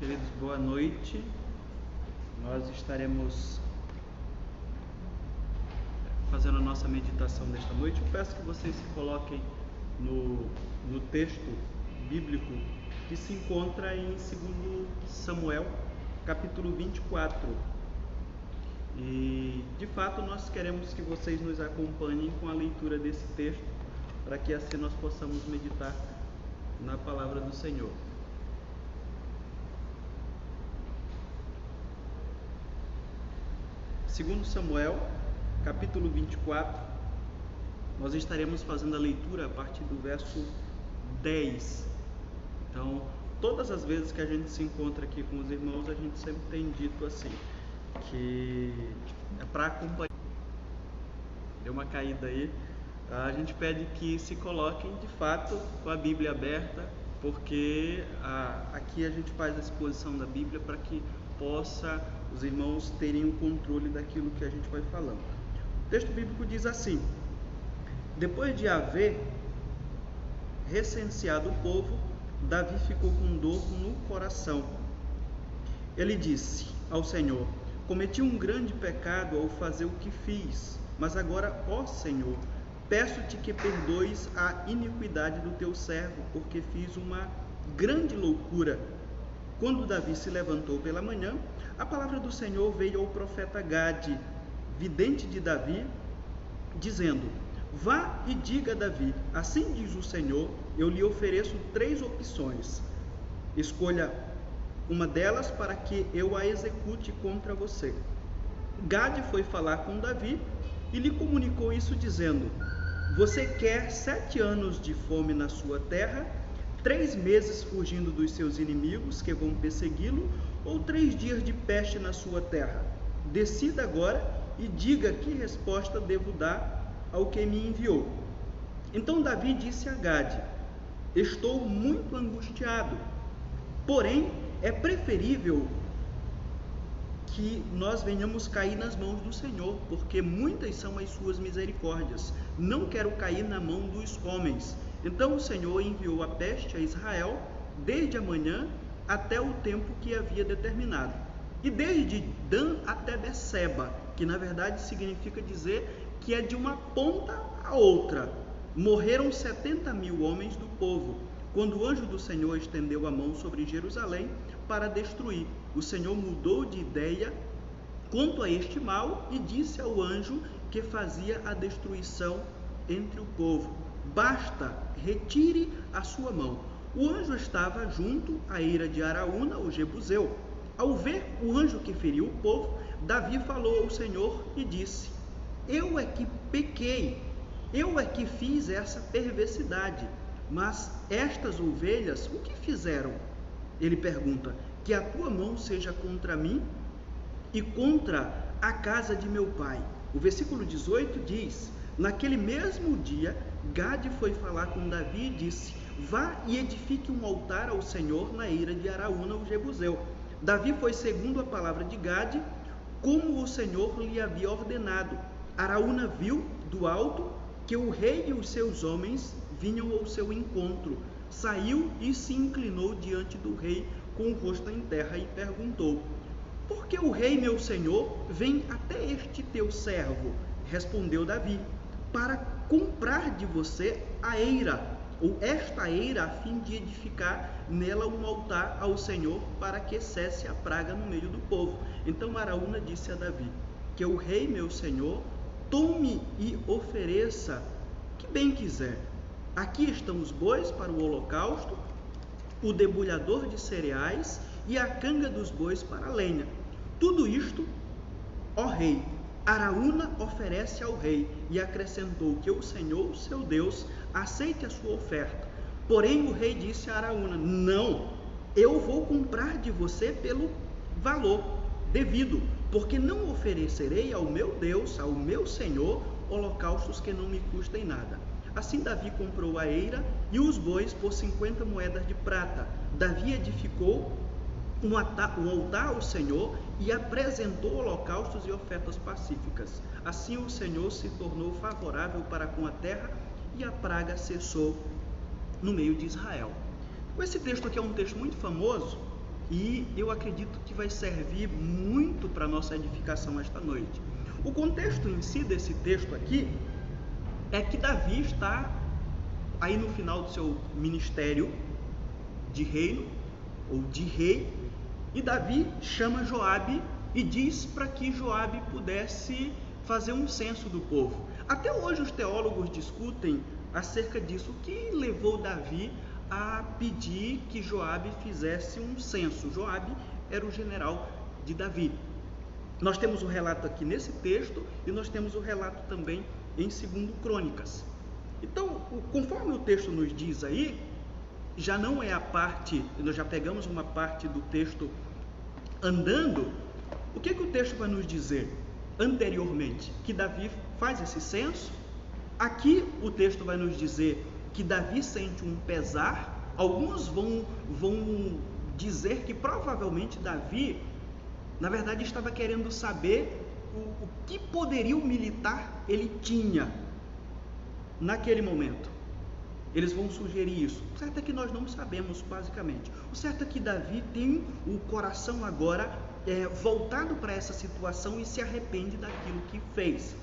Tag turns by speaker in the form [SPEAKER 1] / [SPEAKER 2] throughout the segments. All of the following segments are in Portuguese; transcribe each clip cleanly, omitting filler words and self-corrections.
[SPEAKER 1] queridos, boa noite. Nós estaremos fazendo a nossa meditação desta noite. Eu peço que vocês se coloquem no texto bíblico que se encontra em 2 Samuel, capítulo 24. E, de fato, nós queremos que vocês nos acompanhem com a leitura desse texto, para que assim nós possamos meditar na palavra do Senhor. 2 Samuel, capítulo 24, nós estaremos fazendo a leitura a partir do verso 10. Então, todas as vezes que a gente se encontra aqui com os irmãos, a gente sempre tem dito assim, que é para acompanhar. Deu uma caída aí. A gente pede que se coloquem, de fato, com a Bíblia aberta, porque aqui a gente faz a exposição da Bíblia para que possa os irmãos terem o controle daquilo que a gente vai falando. O texto bíblico diz assim: depois de haver recenseado o povo, Davi ficou com dor no coração. Ele disse ao Senhor: cometi um grande pecado ao fazer o que fiz, mas agora, ó Senhor, peço-te que perdoes a iniquidade do teu servo, porque fiz uma grande loucura. Quando Davi se levantou pela manhã, a palavra do Senhor veio ao profeta Gade, vidente de Davi, dizendo: vá e diga a Davi, assim diz o Senhor, eu lhe ofereço 3 opções. Escolha uma delas para que eu a execute contra você. Gade foi falar com Davi e lhe comunicou isso dizendo: você quer 7 anos de fome na sua terra, 3 meses fugindo dos seus inimigos que vão persegui-lo, ou 3 dias de peste na sua terra? Decida agora e diga que resposta devo dar ao que me enviou. Então Davi disse a Gade: estou muito angustiado, porém é preferível que nós venhamos cair nas mãos do Senhor, porque muitas são as suas misericórdias. Não quero cair na mão dos homens. Então o Senhor enviou a peste a Israel desde a manhã até o tempo que havia determinado. E desde Dan até Beceba, que na verdade significa dizer que é de uma ponta a outra, morreram 70.000 homens do povo, quando o anjo do Senhor estendeu a mão sobre Jerusalém para destruir. O Senhor mudou de ideia quanto a este mal e disse ao anjo que fazia a destruição entre o povo: basta, retire a sua mão. O anjo estava junto à eira de Araúna, o Jebuseu. Ao ver o anjo que feriu o povo, Davi falou ao Senhor e disse: eu é que pequei, eu é que fiz essa perversidade, mas estas ovelhas o que fizeram? Ele pergunta: que a tua mão seja contra mim e contra a casa de meu pai. O versículo 18 diz: naquele mesmo dia, Gade foi falar com Davi e disse: vá e edifique um altar ao Senhor na eira de Araúna, o Jebuseu. Davi foi segundo a palavra de Gade, como o Senhor lhe havia ordenado. Araúna viu do alto que o rei e os seus homens vinham ao seu encontro. Saiu e se inclinou diante do rei com o rosto em terra e perguntou: por que o rei meu senhor vem até este teu servo? Respondeu Davi: para comprar de você a eira, ou esta eira, a fim de edificar nela um altar ao Senhor, para que cesse a praga no meio do povo. Então Araúna disse a Davi: que o rei meu senhor tome e ofereça que bem quiser. Aqui estão os bois para o holocausto, o debulhador de cereais e a canga dos bois para a lenha. Tudo isto, ó rei, Araúna oferece ao rei, e acrescentou que o Senhor, seu Deus, aceite a sua oferta. Porém o rei disse a Araúna: não, eu vou comprar de você pelo valor devido, porque não oferecerei ao meu Deus, ao meu Senhor, holocaustos que não me custem nada. Assim Davi comprou a eira e os bois por 50 moedas de prata. Davi edificou um altar ao Senhor e apresentou holocaustos e ofertas pacíficas. Assim o Senhor se tornou favorável para com a terra e a praga cessou no meio de Israel. Esse texto aqui é um texto muito famoso e eu acredito que vai servir muito para a nossa edificação esta noite. O contexto em si desse texto aqui é que Davi está aí no final do seu ministério de reino, ou de rei, e Davi chama Joabe e diz para que Joabe pudesse fazer um censo do povo. Até hoje os teólogos discutem acerca disso, o que levou Davi a pedir que Joabe fizesse um censo. Joabe era o general de Davi. Nós temos o relato aqui nesse texto e nós temos o relato também em 2 Crônicas. Então, conforme o texto nos diz aí, já não é a parte, nós já pegamos uma parte do texto andando. O que o texto vai nos dizer anteriormente? Que Davi faz esse censo. Aqui o texto vai nos dizer que Davi sente um pesar. Alguns vão dizer que provavelmente Davi, na verdade, estava querendo saber o que poderio militar ele tinha naquele momento. Eles vão sugerir isso. O certo é que nós não sabemos, basicamente. O certo é que Davi tem o coração agora voltado para essa situação e se arrepende daquilo que fez.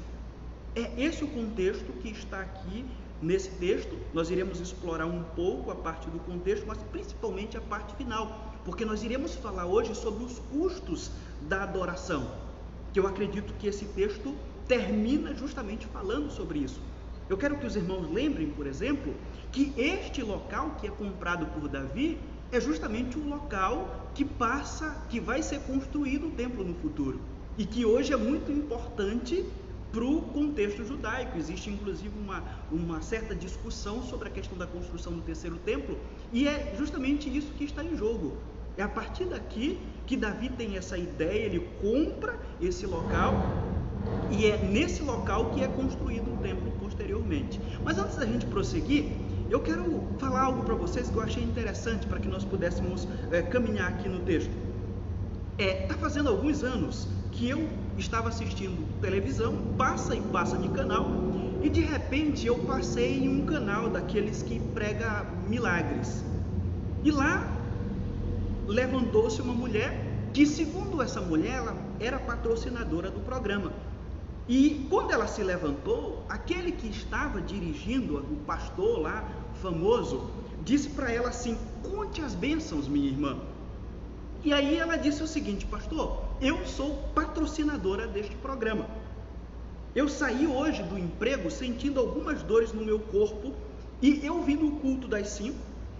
[SPEAKER 1] É esse o contexto que está aqui nesse texto. Nós iremos explorar um pouco a parte do contexto, mas principalmente a parte final, porque nós iremos falar hoje sobre os custos da adoração, que eu acredito que esse texto termina justamente falando sobre isso. Eu quero que os irmãos lembrem, por exemplo, que este local que é comprado por Davi é justamente um local que vai ser construído o templo no futuro, e que hoje é muito importante para o contexto judaico. Existe inclusive uma certa discussão sobre a questão da construção do terceiro templo, e é justamente isso que está em jogo. É a partir daqui que Davi tem essa ideia, ele compra esse local, e é nesse local que é construído o templo posteriormente. Mas antes da gente prosseguir, eu quero falar algo para vocês que eu achei interessante para que nós pudéssemos caminhar aqui no texto. Está fazendo alguns anos que eu estava assistindo televisão, passa de canal, e de repente eu passei em um canal daqueles que prega milagres. E lá levantou-se uma mulher que, segundo essa mulher, ela era patrocinadora do programa. E quando ela se levantou, aquele que estava dirigindo, o pastor lá, famoso, disse para ela assim: conte as bênçãos, minha irmã. E aí ela disse o seguinte: pastor, eu sou patrocinadora deste programa. Eu saí hoje do emprego sentindo algumas dores no meu corpo, e eu vim no culto das 5,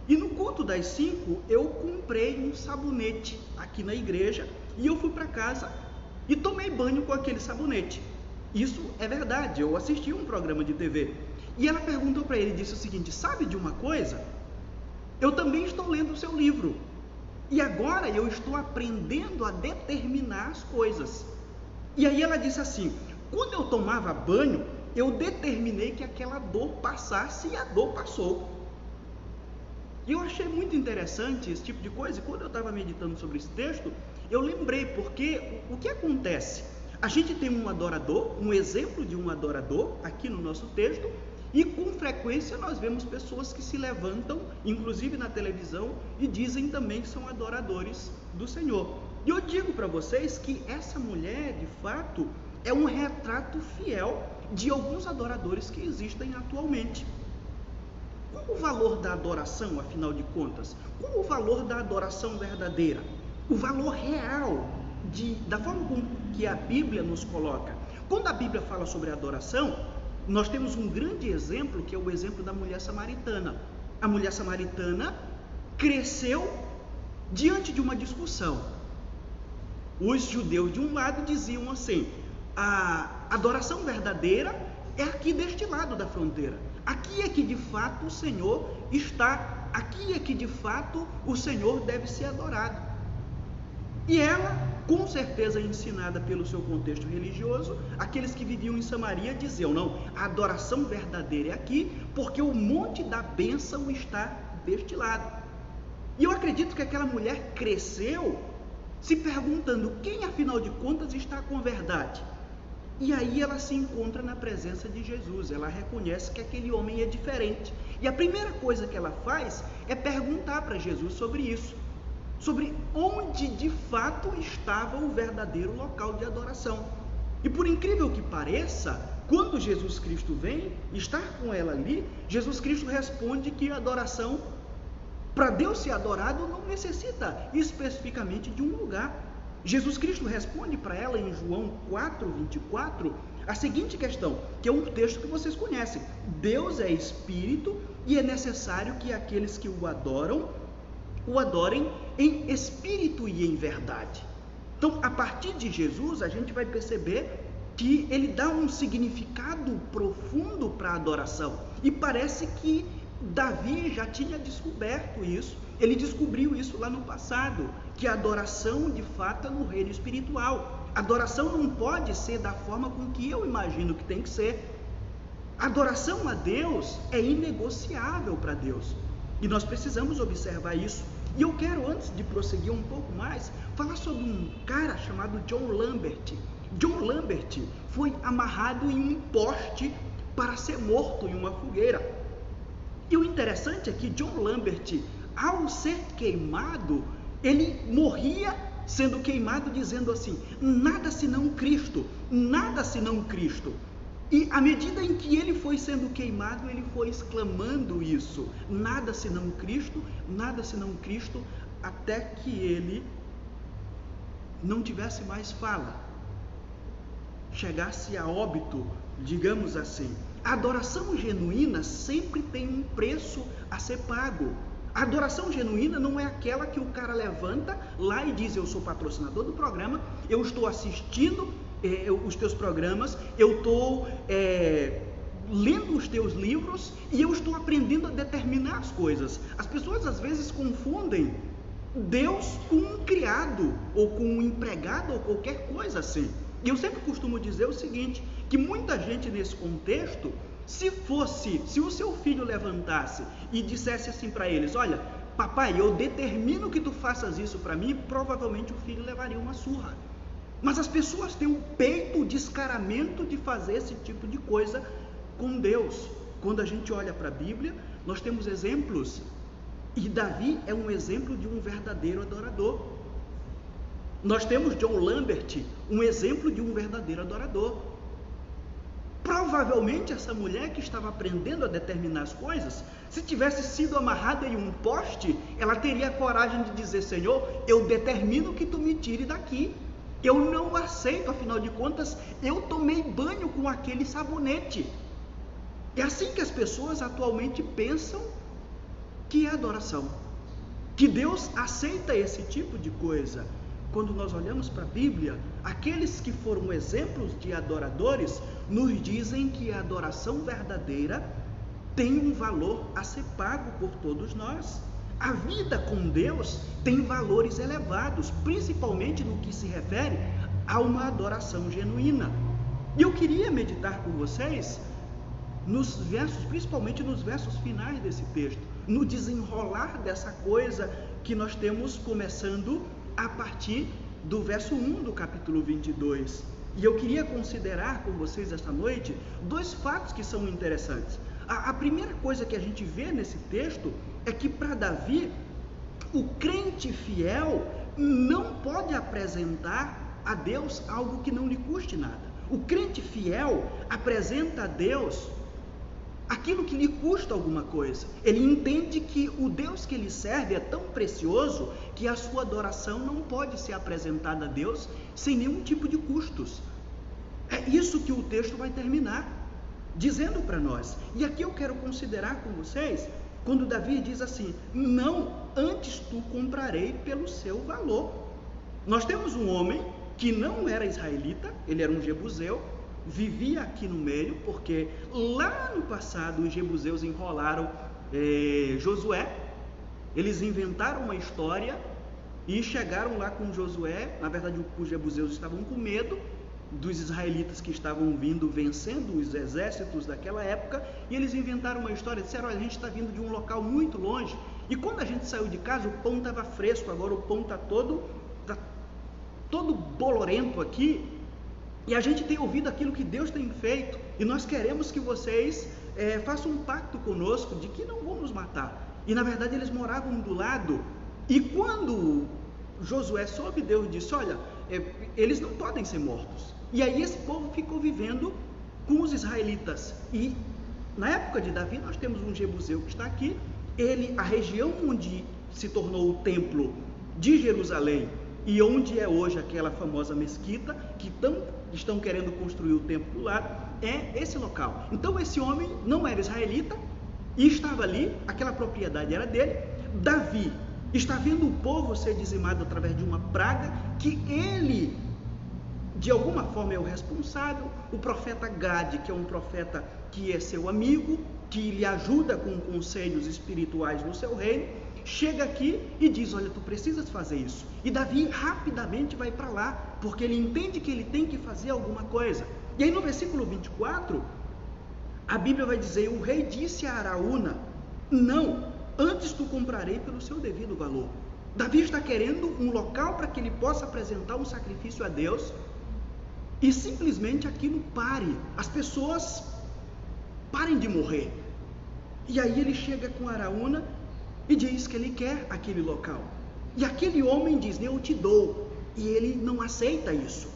[SPEAKER 1] e no culto das 5 eu comprei um sabonete aqui na igreja, e eu fui para casa e tomei banho com aquele sabonete. Isso é verdade, eu assisti um programa de TV. E ela perguntou para ele, disse o seguinte: sabe de uma coisa? Eu também estou lendo o seu livro, e agora eu estou aprendendo a determinar as coisas. E aí ela disse assim: quando eu tomava banho, eu determinei que aquela dor passasse, e a dor passou. E eu achei muito interessante esse tipo de coisa, e quando eu estava meditando sobre esse texto, eu lembrei, porque o que acontece? A gente tem um adorador, um exemplo de um adorador aqui no nosso texto, e com frequência nós vemos pessoas que se levantam, inclusive na televisão, e dizem também que são adoradores do Senhor. E eu digo para vocês que essa mulher, de fato, é um retrato fiel de alguns adoradores que existem atualmente. Qual o valor da adoração, afinal de contas? Qual o valor da adoração verdadeira? O valor real da forma como que a Bíblia nos coloca. Quando a Bíblia fala sobre adoração, nós temos um grande exemplo, que é o exemplo da mulher samaritana. A mulher samaritana cresceu diante de uma discussão. Os judeus de um lado diziam assim: a adoração verdadeira é aqui deste lado da fronteira. Aqui é que de fato o Senhor está, aqui é que de fato o Senhor deve ser adorado. E ela, com certeza ensinada pelo seu contexto religioso, aqueles que viviam em Samaria diziam: não, a adoração verdadeira é aqui, porque o monte da bênção está deste lado. E eu acredito que aquela mulher cresceu se perguntando: quem afinal de contas está com verdade? E aí ela se encontra na presença de Jesus, ela reconhece que aquele homem é diferente. E a primeira coisa que ela faz é perguntar para Jesus sobre isso. sobre onde de fato estava o verdadeiro local de adoração. E por incrível que pareça, quando Jesus Cristo vem estar com ela ali, Jesus Cristo responde que a adoração, para Deus ser adorado, não necessita especificamente de um lugar. Jesus Cristo responde para ela em João 4:24 a seguinte questão, que é um texto que vocês conhecem: Deus é espírito e é necessário que aqueles que o adorem em espírito e em verdade. Então, a partir de Jesus, a gente vai perceber que ele dá um significado profundo para a adoração. E parece que Davi já tinha descoberto isso. Ele descobriu isso lá no passado, que a adoração de fato é no reino espiritual. A adoração não pode ser da forma com que eu imagino que tem que ser. A adoração a Deus é inegociável para Deus. E nós precisamos observar isso. E eu quero, antes de prosseguir um pouco mais, falar sobre um cara chamado John Lambert. John Lambert foi amarrado em um poste para ser morto em uma fogueira. E o interessante é que John Lambert, ao ser queimado, ele morria sendo queimado dizendo assim: nada senão Cristo, nada senão Cristo. E à medida em que ele foi sendo queimado, ele foi exclamando isso: nada senão Cristo, nada senão Cristo, até que ele não tivesse mais fala, chegasse a óbito, digamos assim. A adoração genuína sempre tem um preço a ser pago. A adoração genuína não é aquela que o cara levanta lá e diz: eu sou patrocinador do programa, eu estou assistindo os teus programas, eu estou lendo os teus livros e eu estou aprendendo a determinar as coisas. As pessoas às vezes confundem Deus com um criado, ou com um empregado, ou qualquer coisa assim. E eu sempre costumo dizer o seguinte, que muita gente nesse contexto, se o seu filho levantasse e dissesse assim para eles: olha, papai, eu determino que tu faças isso para mim, provavelmente o filho levaria uma surra. Mas as pessoas têm o peito, o descaramento de fazer esse tipo de coisa com Deus. Quando a gente olha para a Bíblia, nós temos exemplos, e Davi é um exemplo de um verdadeiro adorador. Nós temos John Lambert, um exemplo de um verdadeiro adorador. Provavelmente essa mulher que estava aprendendo a determinar as coisas, se tivesse sido amarrada em um poste, ela teria a coragem de dizer: Senhor, eu determino que tu me tire daqui. Eu não aceito, afinal de contas, eu tomei banho com aquele sabonete. É assim que as pessoas atualmente pensam que é adoração, que Deus aceita esse tipo de coisa. Quando nós olhamos para a Bíblia, aqueles que foram exemplos de adoradores nos dizem que a adoração verdadeira tem um valor a ser pago por todos nós. A vida com Deus tem valores elevados, principalmente no que se refere a uma adoração genuína. E eu queria meditar com vocês nos versos, principalmente nos versos finais desse texto, no desenrolar dessa coisa que nós temos começando a partir do verso 1 do capítulo 22. E eu queria considerar com vocês esta noite dois fatos que são interessantes. A primeira coisa que a gente vê nesse texto é que para Davi, o crente fiel não pode apresentar a Deus algo que não lhe custe nada. O crente fiel apresenta a Deus aquilo que lhe custa alguma coisa. Ele entende que o Deus que ele serve é tão precioso que a sua adoração não pode ser apresentada a Deus sem nenhum tipo de custos. É isso que o texto vai terminar dizendo para nós. E aqui eu quero considerar com vocês, quando Davi diz assim: não, antes tu comprarei pelo seu valor. Nós temos um homem que não era israelita, ele era um jebuseu, vivia aqui no meio, porque lá no passado os jebuseus enrolaram Josué. Eles inventaram uma história e chegaram lá com Josué. Na verdade, os jebuseus estavam com medo dos israelitas que estavam vindo, vencendo os exércitos daquela época, e eles inventaram uma história, disseram: olha, a gente está vindo de um local muito longe, e quando a gente saiu de casa, o pão estava fresco, agora o pão está todo bolorento aqui, e a gente tem ouvido aquilo que Deus tem feito, e nós queremos que vocês façam um pacto conosco de que não vão nos matar. E na verdade eles moravam do lado E quando Josué soube, Deus disse: olha, eles não podem ser mortos. E aí esse povo ficou vivendo com os israelitas. E na época de Davi nós temos um jebuseu que está aqui. A região onde se tornou o templo de Jerusalém e onde é hoje aquela famosa mesquita que estão querendo construir o templo lá, é esse local. Então esse homem não era israelita e estava ali, aquela propriedade era dele. Davi está vendo o povo ser dizimado através de uma praga que ele, de alguma forma, é o responsável. O profeta Gade, que é um profeta que é seu amigo, que lhe ajuda com conselhos espirituais no seu reino, chega aqui e diz: olha, tu precisas fazer isso. E Davi rapidamente vai para lá, porque ele entende que ele tem que fazer alguma coisa. E aí no versículo 24, a Bíblia vai dizer: o rei disse a Araúna: não, antes tu comprarei pelo seu devido valor. Davi está querendo um local para que ele possa apresentar um sacrifício a Deus, e simplesmente aquilo pare, as pessoas parem de morrer. E aí ele chega com Araúna e diz que ele quer aquele local. E aquele homem diz: eu te dou. E ele não aceita isso,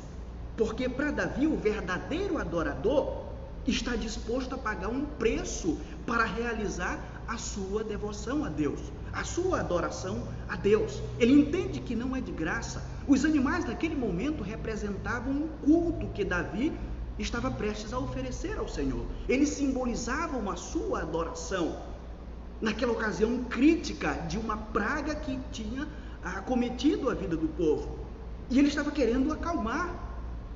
[SPEAKER 1] porque para Davi o verdadeiro adorador está disposto a pagar um preço para realizar a sua devoção a Deus, a sua adoração a Deus. Ele entende que não é de graça. Os animais naquele momento representavam um culto que Davi estava prestes a oferecer ao Senhor. Eles simbolizavam a sua adoração naquela ocasião crítica de uma praga que tinha acometido a vida do povo. E ele estava querendo acalmar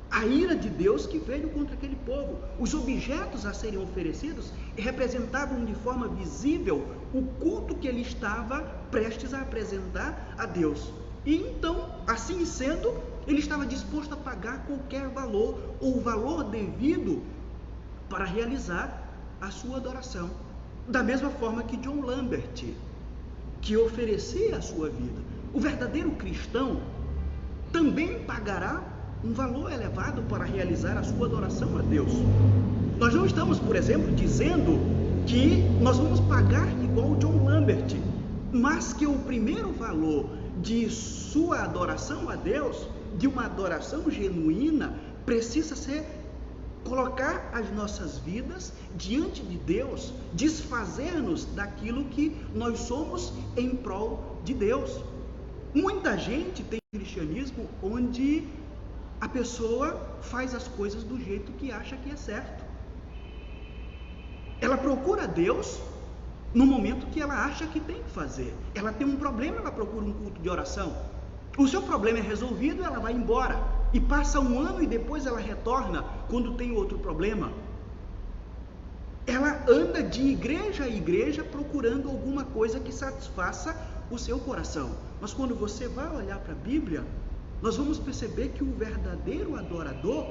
[SPEAKER 1] a ira de Deus que veio contra aquele povo. Os objetos a serem oferecidos representavam de forma visível o culto que ele estava prestes a apresentar a Deus. E então, assim sendo, ele estava disposto a pagar qualquer valor, ou o valor devido para realizar a sua adoração. Da mesma forma que John Lambert, que oferecia a sua vida. O verdadeiro cristão também pagará um valor elevado para realizar a sua adoração a Deus. Nós não estamos, por exemplo, dizendo que nós vamos pagar igual John Lambert, mas que o primeiro valor de sua adoração a Deus, de uma adoração genuína, precisa ser colocar as nossas vidas diante de Deus, desfazer-nos daquilo que nós somos em prol de Deus. Muita gente tem cristianismo onde a pessoa faz as coisas do jeito que acha que é certo. Ela procura Deus no momento que ela acha que tem que fazer. Ela tem um problema, ela procura um culto de oração. O seu problema é resolvido, ela vai embora. E passa um ano e depois ela retorna quando tem outro problema. Ela anda de igreja a igreja procurando alguma coisa que satisfaça o seu coração. Mas quando você vai olhar para a Bíblia, nós vamos perceber que o verdadeiro adorador,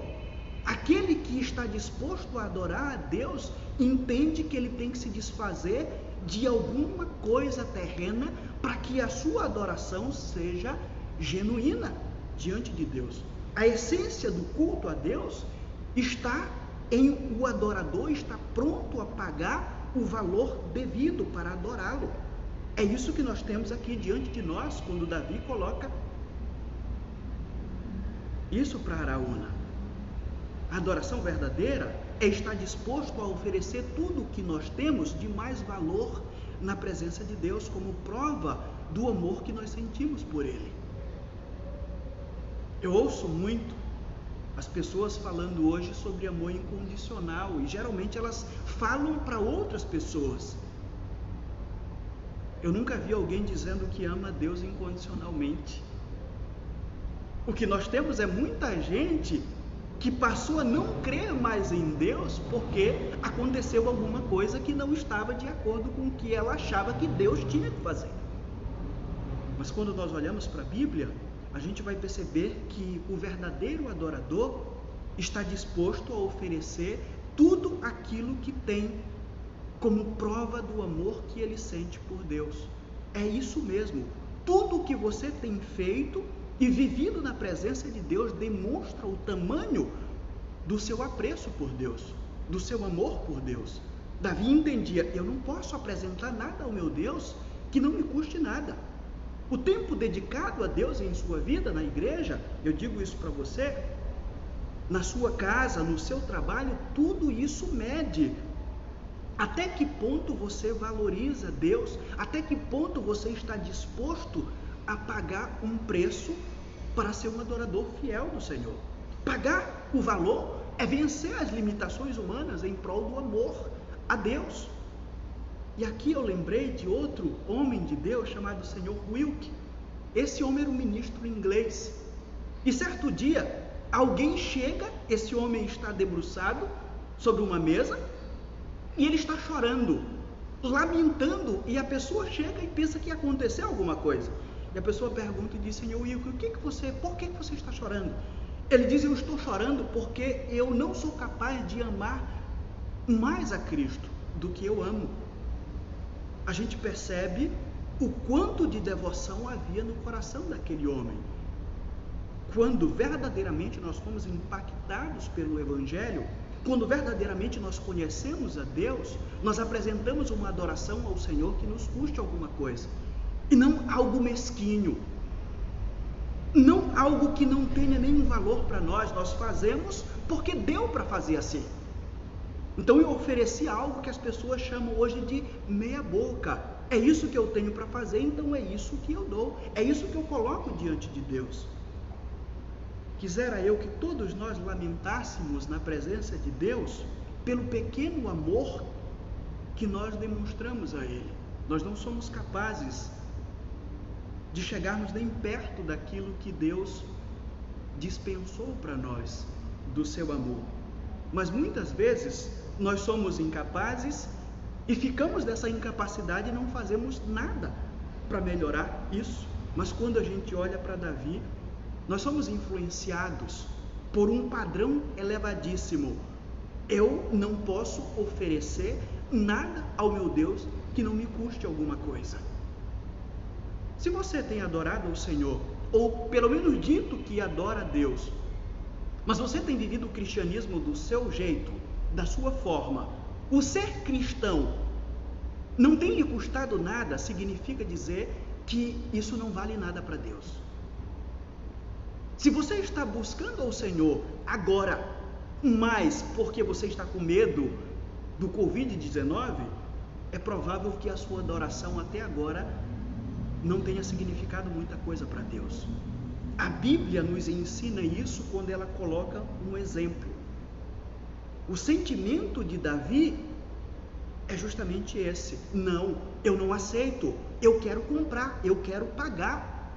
[SPEAKER 1] aquele que está disposto a adorar a Deus, entende que ele tem que se desfazer de alguma coisa terrena para que a sua adoração seja genuína diante de Deus. A essência do culto a Deus está em o adorador estar pronto a pagar o valor devido para adorá-lo. É isso que nós temos aqui diante de nós quando Davi coloca isso para Araúna. A adoração verdadeira é estar disposto a oferecer tudo o que nós temos de mais valor na presença de Deus, como prova do amor que nós sentimos por Ele. Eu ouço muito as pessoas falando hoje sobre amor incondicional, e geralmente elas falam para outras pessoas. Eu nunca vi alguém dizendo que ama a Deus incondicionalmente. O que nós temos é muita gente que passou a não crer mais em Deus porque aconteceu alguma coisa que não estava de acordo com o que ela achava que Deus tinha que fazer. Mas quando nós olhamos para a Bíblia, a gente vai perceber que o verdadeiro adorador está disposto a oferecer tudo aquilo que tem como prova do amor que ele sente por Deus. É isso mesmo. Tudo o que você tem feito e vivido na presença de Deus demonstra o tamanho do seu apreço por Deus, do seu amor por Deus. Davi entendia: eu não posso apresentar nada ao meu Deus que não me custe nada. O tempo dedicado a Deus em sua vida, na igreja, eu digo isso para você, na sua casa, no seu trabalho, tudo isso mede. Até que ponto você valoriza Deus? Até que ponto você está disposto a pagar um preço para ser um adorador fiel do Senhor? Pagar o valor é vencer as limitações humanas em prol do amor a Deus. E aqui eu lembrei de outro homem de Deus chamado Sr. Wilke. Esse homem era um ministro inglês. E certo dia, alguém chega, esse homem está debruçado sobre uma mesa e ele está chorando, lamentando, e a pessoa chega e pensa que aconteceu alguma coisa. E a pessoa pergunta e diz: Sr. Wilke, por que você está chorando? Ele diz: eu estou chorando porque eu não sou capaz de amar mais a Cristo do que eu amo. A gente percebe o quanto de devoção havia no coração daquele homem. Quando verdadeiramente nós fomos impactados pelo Evangelho, quando verdadeiramente nós conhecemos a Deus, nós apresentamos uma adoração ao Senhor que nos custe alguma coisa, e não algo mesquinho, não algo que não tenha nenhum valor para nós. Nós fazemos porque deu para fazer assim. Então eu ofereci algo que as pessoas chamam hoje de meia boca. É isso que eu tenho para fazer, então é isso que eu dou, é isso que eu coloco diante de Deus. Quisera eu que todos nós lamentássemos na presença de Deus pelo pequeno amor que nós demonstramos a Ele. Nós não somos capazes de chegarmos nem perto daquilo que Deus dispensou para nós, do seu amor. Mas muitas vezes nós somos incapazes e ficamos dessa incapacidade e não fazemos nada para melhorar isso. Mas quando a gente olha para Davi, nós somos influenciados por um padrão elevadíssimo. Eu não posso oferecer nada ao meu Deus que não me custe alguma coisa. Se você tem adorado ao Senhor, ou pelo menos dito que adora a Deus, mas você tem vivido o cristianismo do seu jeito, da sua forma, o ser cristão não tem lhe custado nada, significa dizer que isso não vale nada para Deus. Se você está buscando ao Senhor agora, mais porque você está com medo do Covid-19, é provável que a sua adoração até agora não tenha significado muita coisa para Deus. A Bíblia nos ensina isso quando ela coloca um exemplo. O sentimento de Davi é justamente esse: não, eu não aceito, eu quero comprar, eu quero pagar,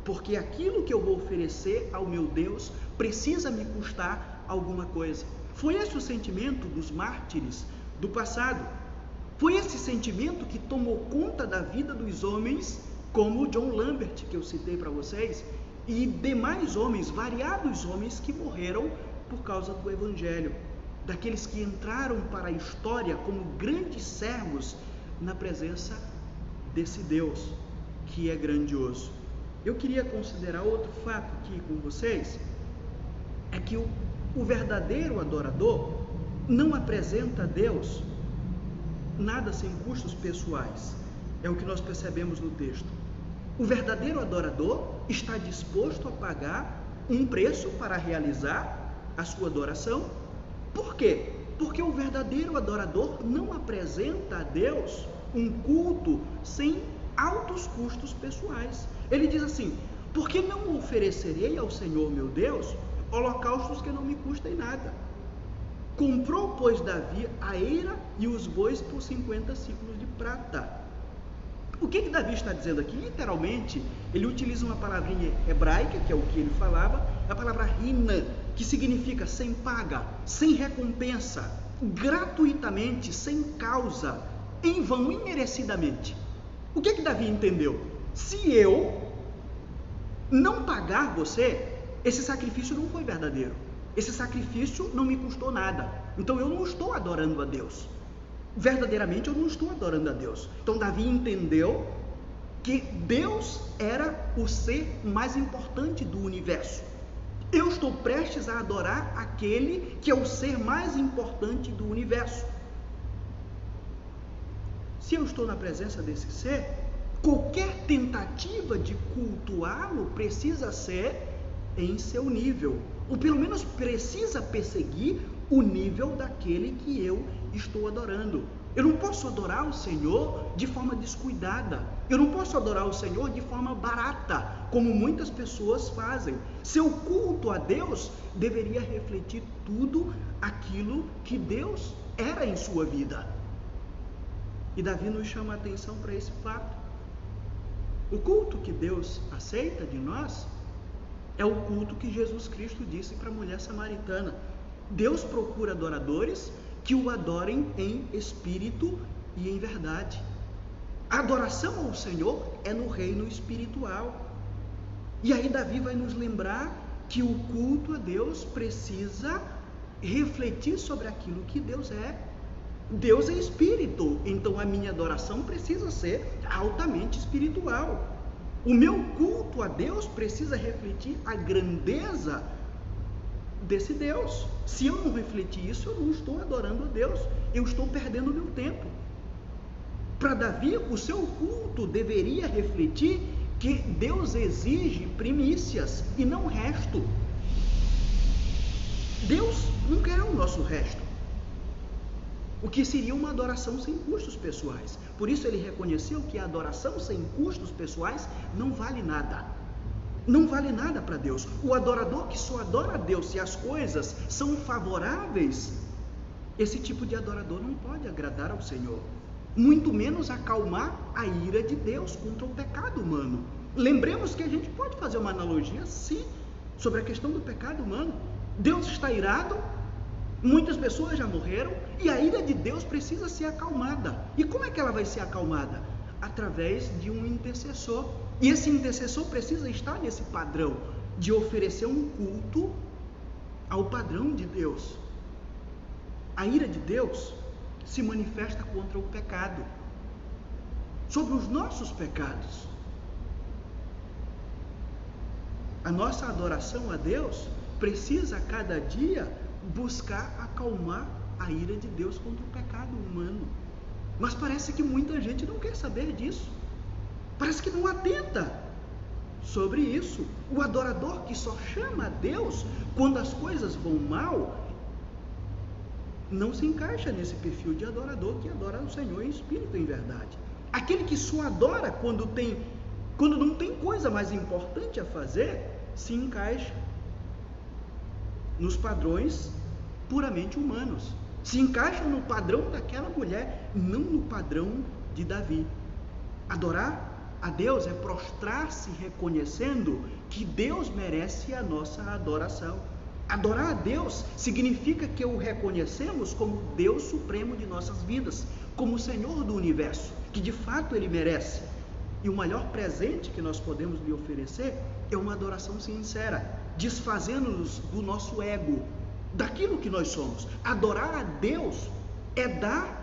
[SPEAKER 1] porque aquilo que eu vou oferecer ao meu Deus precisa me custar alguma coisa. Foi esse o sentimento dos mártires do passado. Foi esse sentimento que tomou conta da vida dos homens, como John Lambert, que eu citei para vocês, e demais homens, variados homens que morreram por causa do Evangelho, daqueles que entraram para a história como grandes servos na presença desse Deus que é grandioso. Eu queria considerar outro fato aqui com vocês, é que o verdadeiro adorador não apresenta a Deus nada sem custos pessoais. É o que nós percebemos no texto. O verdadeiro adorador está disposto a pagar um preço para realizar a sua adoração. Por quê? Porque o verdadeiro adorador não apresenta a Deus um culto sem altos custos pessoais. Ele diz assim: porque não oferecerei ao Senhor meu Deus holocaustos que não me custem nada. Comprou, pois, Davi a eira e os bois por 50 ciclos de prata. O que Davi está dizendo aqui? Literalmente, ele utiliza uma palavrinha hebraica, que é o que ele falava, a palavra rina, que significa sem paga, sem recompensa, gratuitamente, sem causa, em vão, imerecidamente. O que Davi entendeu? Se eu não pagar você, esse sacrifício não foi verdadeiro. Esse sacrifício não me custou nada. Então eu não estou adorando a Deus. Verdadeiramente eu não estou adorando a Deus. Então Davi entendeu que Deus era o ser mais importante do universo. Eu estou prestes a adorar aquele que é o ser mais importante do universo. Se eu estou na presença desse ser, qualquer tentativa de cultuá-lo precisa ser em seu nível, ou pelo menos precisa perseguir o nível daquele que eu estou adorando. Eu não posso adorar o Senhor de forma descuidada. Eu não posso adorar o Senhor de forma barata, como muitas pessoas fazem. Seu culto a Deus deveria refletir tudo aquilo que Deus era em sua vida. E Davi nos chama a atenção para esse fato. O culto que Deus aceita de nós é o culto que Jesus Cristo disse para a mulher samaritana. Deus procura adoradores que o adorem em espírito e em verdade. A adoração ao Senhor é no reino espiritual. E aí Davi vai nos lembrar que o culto a Deus precisa refletir sobre aquilo que Deus é. Deus é espírito, então a minha adoração precisa ser altamente espiritual. O meu culto a Deus precisa refletir a grandeza desse Deus. Se eu não refletir isso, eu não estou adorando a Deus, eu estou perdendo o meu tempo. Para Davi, o seu culto deveria refletir que Deus exige primícias e não resto. Deus não quer o nosso resto, o que seria uma adoração sem custos pessoais. Por isso ele reconheceu que a adoração sem custos pessoais não vale nada. Não vale nada para Deus. O adorador que só adora a Deus se as coisas são favoráveis, esse tipo de adorador não pode agradar ao Senhor, muito menos acalmar a ira de Deus contra o pecado humano. Lembremos que a gente pode fazer uma analogia, sim, sobre a questão do pecado humano. Deus está irado, muitas pessoas já morreram, e a ira de Deus precisa ser acalmada. E como é que ela vai ser acalmada? Através de um intercessor. E esse intercessor precisa estar nesse padrão de oferecer um culto ao padrão de Deus. A ira de Deus se manifesta contra o pecado, sobre os nossos pecados. A nossa adoração a Deus precisa a cada dia buscar acalmar a ira de Deus contra o pecado humano. Mas parece que muita gente não quer saber disso. Parece que não atenta sobre isso. O adorador que só chama a Deus quando as coisas vão mal, não se encaixa nesse perfil de adorador que adora o Senhor em espírito e em verdade. Aquele que só adora quando não tem coisa mais importante a fazer, se encaixa nos padrões puramente humanos. Se encaixa no padrão daquela mulher, não no padrão de Davi. Adorar a Deus é prostrar-se reconhecendo que Deus merece a nossa adoração. Adorar a Deus significa que o reconhecemos como Deus supremo de nossas vidas, como o Senhor do universo, que de fato Ele merece. E o maior presente que nós podemos lhe oferecer é uma adoração sincera, desfazendo-nos do nosso ego, daquilo que nós somos. Adorar a Deus é dar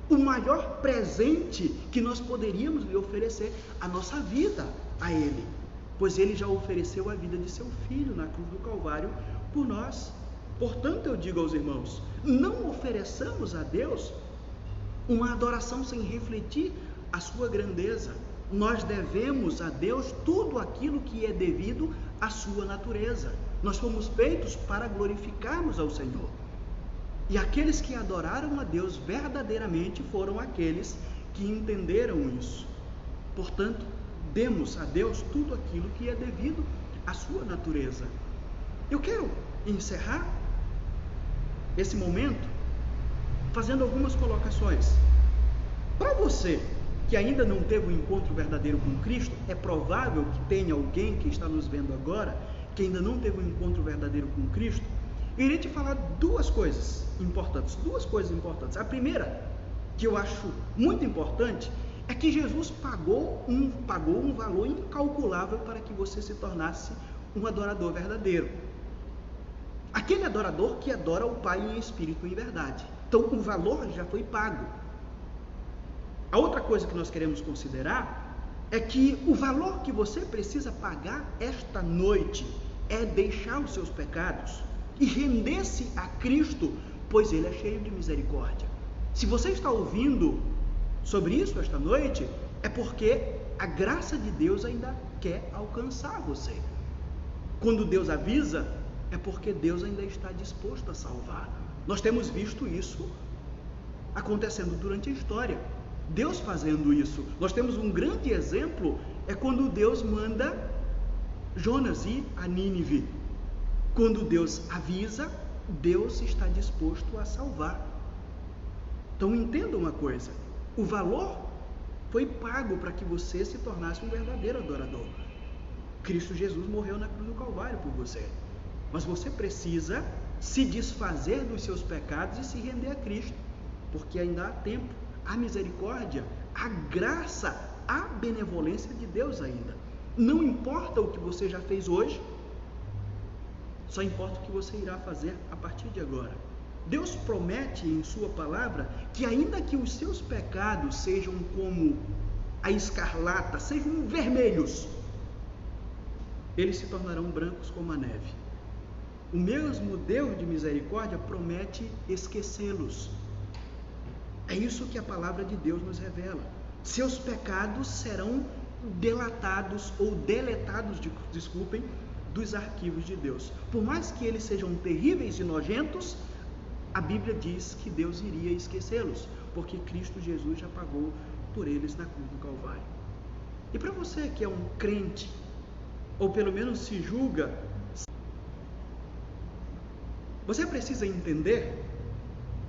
[SPEAKER 1] o maior presente que nós poderíamos lhe oferecer, a nossa vida a Ele, pois Ele já ofereceu a vida de seu Filho na cruz do Calvário por nós. Portanto, eu digo aos irmãos, não ofereçamos a Deus uma adoração sem refletir a sua grandeza. Nós devemos a Deus tudo aquilo que é devido à sua natureza. Nós fomos feitos para glorificarmos ao Senhor. E aqueles que adoraram a Deus verdadeiramente foram aqueles que entenderam isso. Portanto, demos a Deus tudo aquilo que é devido à sua natureza. Eu quero encerrar esse momento fazendo algumas colocações. Para você que ainda não teve um encontro verdadeiro com Cristo, é provável que tenha alguém que está nos vendo agora que ainda não teve um encontro verdadeiro com Cristo. Eu irei te falar duas coisas importantes. A primeira, que eu acho muito importante, é que Jesus pagou um valor incalculável para que você se tornasse um adorador verdadeiro. Aquele adorador que adora o Pai em espírito e em verdade. Então o valor já foi pago. A outra coisa que nós queremos considerar é que o valor que você precisa pagar esta noite é deixar os seus pecados e render-se a Cristo, pois Ele é cheio de misericórdia. Se você está ouvindo sobre isso esta noite, é porque a graça de Deus ainda quer alcançar você. Quando Deus avisa, é porque Deus ainda está disposto a salvar. Nós temos visto isso acontecendo durante a história, Deus fazendo isso. Nós temos um grande exemplo, é quando Deus manda Jonas ir a Nínive. Quando Deus avisa, Deus está disposto a salvar. Então entenda uma coisa, o valor foi pago para que você se tornasse um verdadeiro adorador. Cristo Jesus morreu na cruz do Calvário por você, mas você precisa se desfazer dos seus pecados e se render a Cristo, porque ainda há tempo, há misericórdia, há graça, há benevolência de Deus ainda. Não importa o que você já fez hoje, só importa o que você irá fazer a partir de agora. Deus promete em sua palavra que ainda que os seus pecados sejam como a escarlata, sejam vermelhos, eles se tornarão brancos como a neve. O mesmo Deus de misericórdia promete esquecê-los. É isso que a palavra de Deus nos revela. Seus pecados serão delatados ou deletados, dos arquivos de Deus. Por mais que eles sejam terríveis e nojentos, a Bíblia diz que Deus iria esquecê-los, porque Cristo Jesus já pagou por eles na cruz do Calvário. E para você que é um crente, ou pelo menos se julga, você precisa entender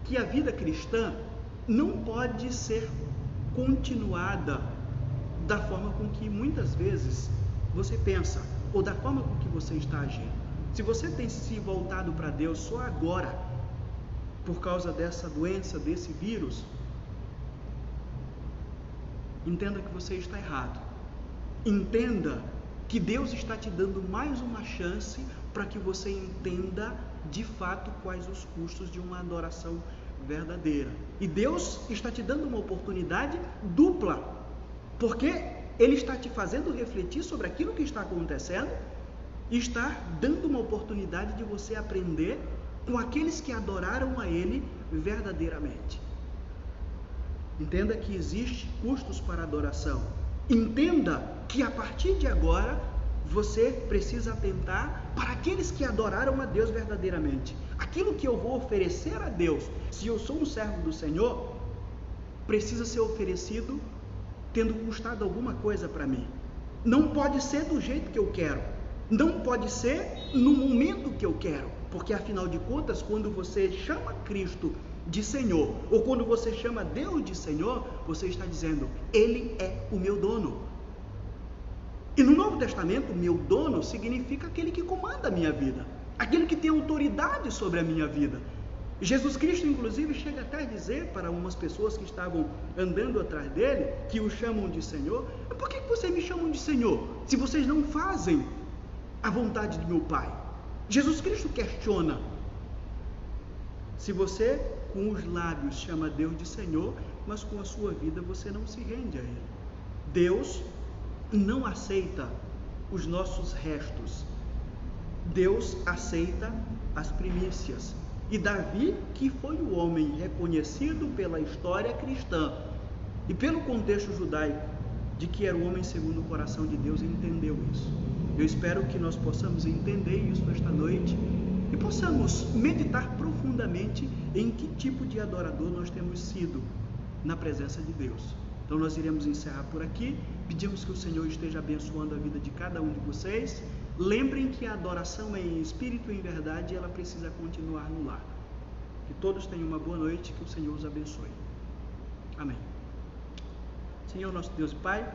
[SPEAKER 1] que a vida cristã não pode ser continuada da forma com que muitas vezes você pensa, ou da forma com que você está agindo. Se você tem se voltado para Deus só agora, por causa dessa doença, desse vírus, entenda que você está errado. Entenda que Deus está te dando mais uma chance para que você entenda de fato quais os custos de uma adoração verdadeira. E Deus está te dando uma oportunidade dupla, porque Ele está te fazendo refletir sobre aquilo que está acontecendo e está dando uma oportunidade de você aprender com aqueles que adoraram a Ele verdadeiramente. Entenda que existem custos para a adoração. Entenda que a partir de agora você precisa atentar para aqueles que adoraram a Deus verdadeiramente. Aquilo que eu vou oferecer a Deus, se eu sou um servo do Senhor, precisa ser oferecido tendo custado alguma coisa para mim. Não pode ser do jeito que eu quero, não pode ser no momento que eu quero, porque afinal de contas, quando você chama Cristo de Senhor, ou quando você chama Deus de Senhor, você está dizendo, Ele é o meu dono. E no Novo Testamento, meu dono significa aquele que comanda a minha vida, aquele que tem autoridade sobre a minha vida. Jesus Cristo, inclusive, chega até a dizer para umas pessoas que estavam andando atrás dele, que o chamam de Senhor, por que vocês me chamam de Senhor, se vocês não fazem a vontade do meu Pai? Jesus Cristo questiona. Se você com os lábios chama Deus de Senhor, mas com a sua vida você não se rende a Ele. Deus não aceita os nossos restos. Deus aceita as primícias. E Davi, que foi o homem reconhecido pela história cristã e pelo contexto judaico, de que era o homem segundo o coração de Deus, entendeu isso. Eu espero que nós possamos entender isso esta noite e possamos meditar profundamente em que tipo de adorador nós temos sido na presença de Deus. Então nós iremos encerrar por aqui, pedimos que o Senhor esteja abençoando a vida de cada um de vocês. Lembrem que a adoração é em espírito e em verdade, ela precisa continuar no lar. Que todos tenham uma boa noite, que o Senhor os abençoe. Amém. Senhor nosso Deus e Pai,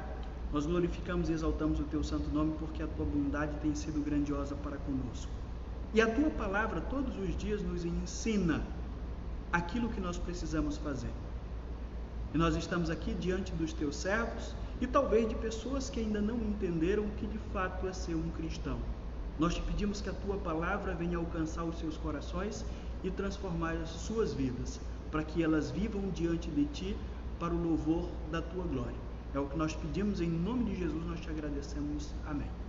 [SPEAKER 1] nós glorificamos e exaltamos o Teu santo nome, porque a Tua bondade tem sido grandiosa para conosco. E a Tua palavra todos os dias nos ensina aquilo que nós precisamos fazer. E nós estamos aqui diante dos Teus servos e talvez de pessoas que ainda não entenderam o que de fato é ser um cristão. Nós te pedimos que a Tua palavra venha alcançar os seus corações e transformar as suas vidas, para que elas vivam diante de Ti para o louvor da Tua glória. É o que nós pedimos, em nome de Jesus nós te agradecemos. Amém.